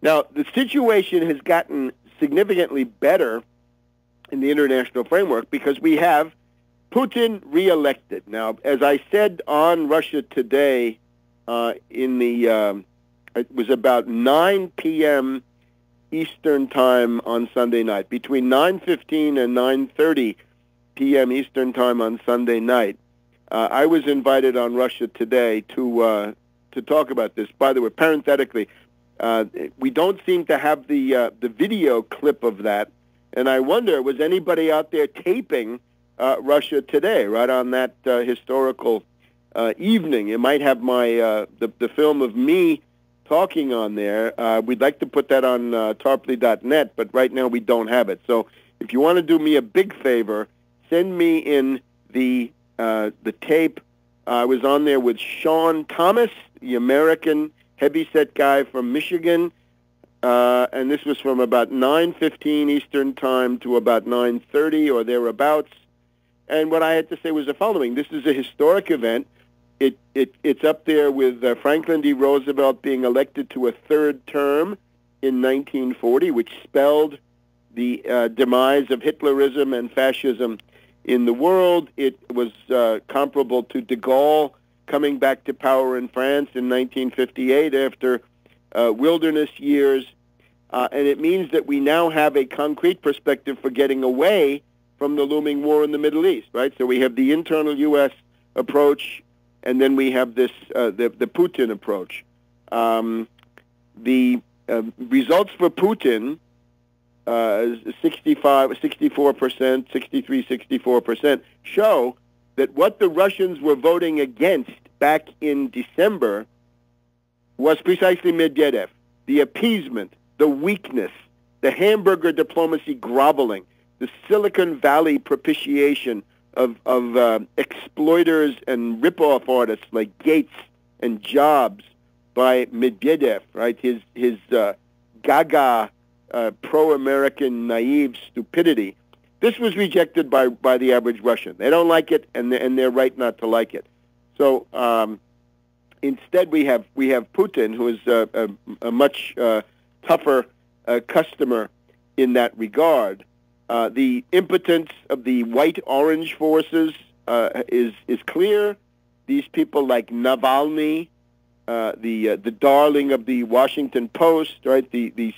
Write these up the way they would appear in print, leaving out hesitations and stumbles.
Now, the situation has gotten significantly better in the international framework because we have Putin reelected. Now, as I said on Russia Today, it was about 9 p.m. Eastern Time on Sunday night, between 9:15 and 9:30 p.m. Eastern Time on Sunday night. I was invited on Russia Today to talk about this. By the way, parenthetically, we don't seem to have the video clip of that, and I wonder, was anybody out there taping Russia Today right on that historical evening? You might have my the film of me talking on there. We'd like to put that on tarpley.net, but right now we don't have it. So if you want to do me a big favor, send me in the tape. I was on there with Sean Thomas, the American heavyset guy from Michigan, and this was from about 9:15 Eastern Time to about 9:30 or thereabouts. And what I had to say was the following: this is a historic event. It's up there with Franklin D. Roosevelt being elected to a third term in 1940, which spelled the demise of Hitlerism and fascism in the world. It was comparable to de Gaulle coming back to power in France in 1958 after wilderness years. And it means that we now have a concrete perspective for getting away from the looming war in the Middle East, right? So we have the internal U.S. approach, and then we have this the Putin approach. The results for Putin, 64%, 64%, show that what the Russians were voting against back in December was precisely Medvedev, the appeasement, the weakness, the hamburger diplomacy groveling, the Silicon Valley propitiation of exploiters and rip-off artists like Gates and Jobs by Medvedev, right? His gaga pro-American naive stupidity. This was rejected by the average Russian. They don't like it, and they're right not to like it. So instead, we have Putin, who is a much tougher customer in that regard. The impotence of the white-orange forces is clear. These people like Navalny, the darling of the Washington Post, right? The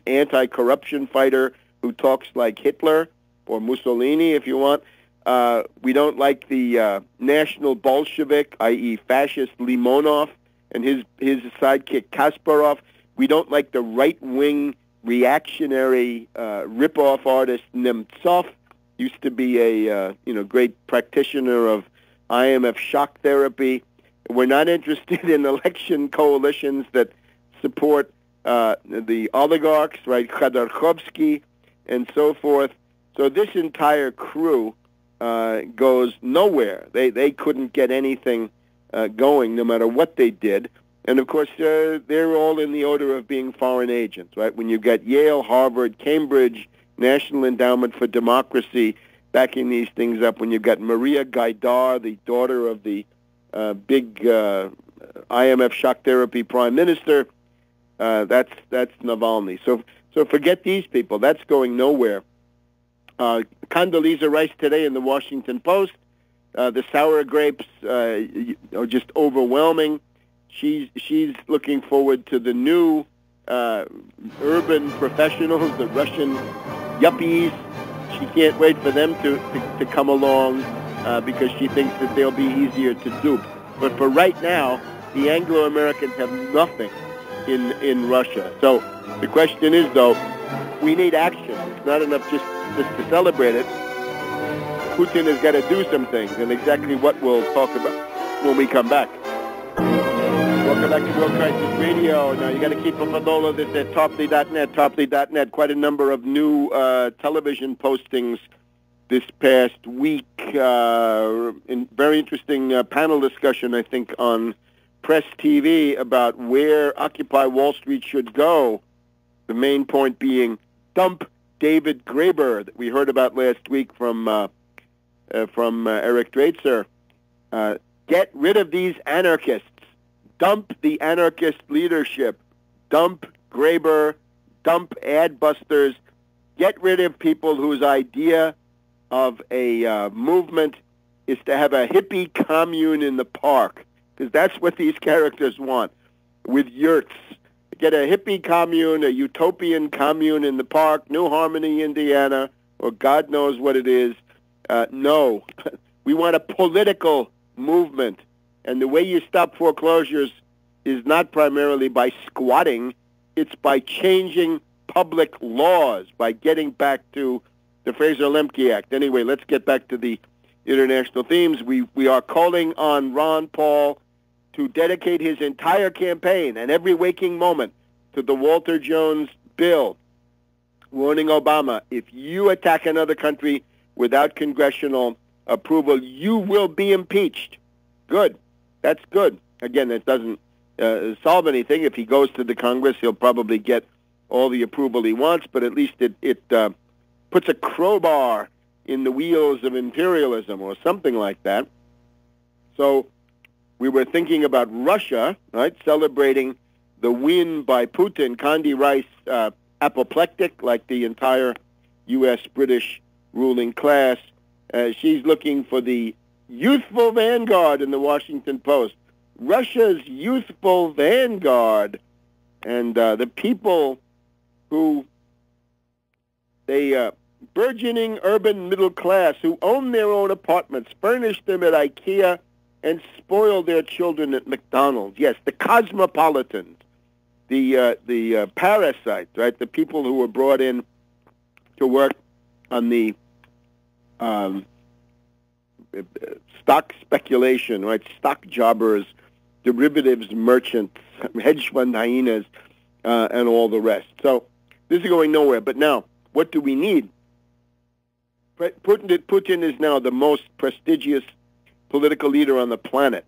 anti-corruption fighter who talks like Hitler or Mussolini, if you want. We don't like the national Bolshevik, i.e., fascist Limonov and his sidekick Kasparov. We don't like the right-wing reactionary rip-off artist Nemtsov. Used to be a great practitioner of IMF shock therapy. We're not interested in election coalitions that support the oligarchs, right? Khodorkovsky and so forth. So this entire crew goes nowhere. They couldn't get anything going, no matter what they did. And of course, they're all in the order of being foreign agents, right? When you get Yale, Harvard, Cambridge, National Endowment for Democracy backing these things up, when you've got Maria Gaidar, the daughter of the big IMF shock therapy prime minister, that's Navalny. So forget these people. That's going nowhere. Condoleezza Rice today in the Washington Post. The sour grapes are just overwhelming. She's looking forward to the new urban professionals, the Russian yuppies. She can't wait for them to come along because she thinks that they'll be easier to dupe. But for right now, the Anglo-Americans have nothing in Russia. So the question is, though, we need action. It's not enough just to celebrate it. Putin has got to do some things, and exactly what we'll talk about when we come back. Welcome back to World Crisis Radio. Now, you got to keep up with all of this at tarpley.net, tarpley.net. Quite a number of new television postings this past week. Very interesting panel discussion, I think, on Press TV about where Occupy Wall Street should go. The main point being dump David Graeber that we heard about last week from Eric Draitser. Get rid of these anarchists. Dump the anarchist leadership. Dump Graber, dump ad busters, get rid of people whose idea of a movement is to have a hippie commune in the park, because that's what these characters want, with yurts. Get a hippie commune, a utopian commune in the park, New Harmony, Indiana, or God knows what it is. No, we want a political movement. And the way you stop foreclosures is not primarily by squatting, it's by changing public laws, by getting back to the Fraser-Lemke Act. Anyway, let's get back to the international themes. We are calling on Ron Paul to dedicate his entire campaign and every waking moment to the Walter Jones bill, warning Obama, if you attack another country without congressional approval, you will be impeached. Good. That's good. Again, it doesn't solve anything. If he goes to the Congress, he'll probably get all the approval he wants, but at least it puts a crowbar in the wheels of imperialism or something like that. So we were thinking about Russia, right, celebrating the win by Putin. Condi Rice, apoplectic, like the entire U.S.-British ruling class. She's looking for the youthful vanguard in the Washington Post. Russia's youthful vanguard. And the people who, burgeoning urban middle class who own their own apartments, furnish them at IKEA, and spoil their children at McDonald's. Yes, the cosmopolitans, the parasites, right? The people who were brought in to work on the stock speculation, right? Stock jobbers, derivatives merchants, hedge fund hyenas, and all the rest. So this is going nowhere. But now, what do we need? Putin is now the most prestigious political leader on the planet.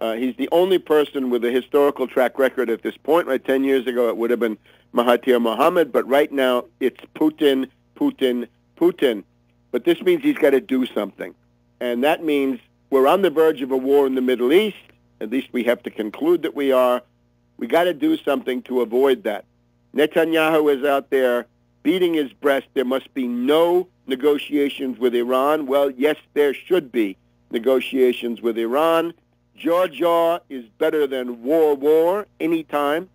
He's the only person with a historical track record at this point. Right, 10 years ago it would have been Mahathir Mohamad, but right now it's Putin, Putin, Putin. But this means he's got to do something. And that means we're on the verge of a war in the Middle East. At least we have to conclude that we are. We got to do something to avoid that. Netanyahu is out there beating his breast. There must be no negotiations with Iran. Well, yes, there should be negotiations with Iran. Georgia is better than war anytime.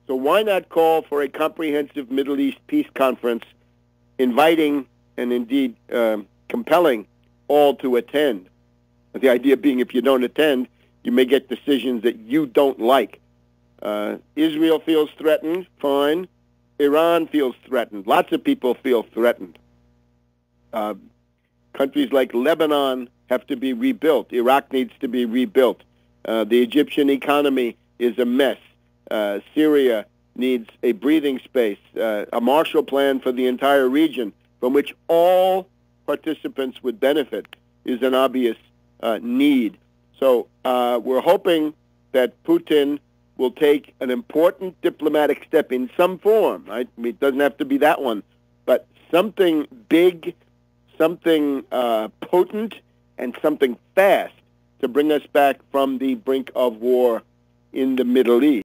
So why not call for a comprehensive Middle East peace conference, inviting and indeed compelling all to attend? The idea being if you don't attend, you may get decisions that you don't like. Israel feels threatened, fine. Iran feels threatened. Lots of people feel threatened. Countries like Lebanon have to be rebuilt. Iraq needs to be rebuilt. The Egyptian economy is a mess. Syria needs a breathing space, a Marshall Plan for the entire region, from which all participants would benefit, is an obvious need. So we're hoping that Putin will take an important diplomatic step in some form. Right? I mean, it doesn't have to be that one, but something big, something potent, and something fast to bring us back from the brink of war in the Middle East.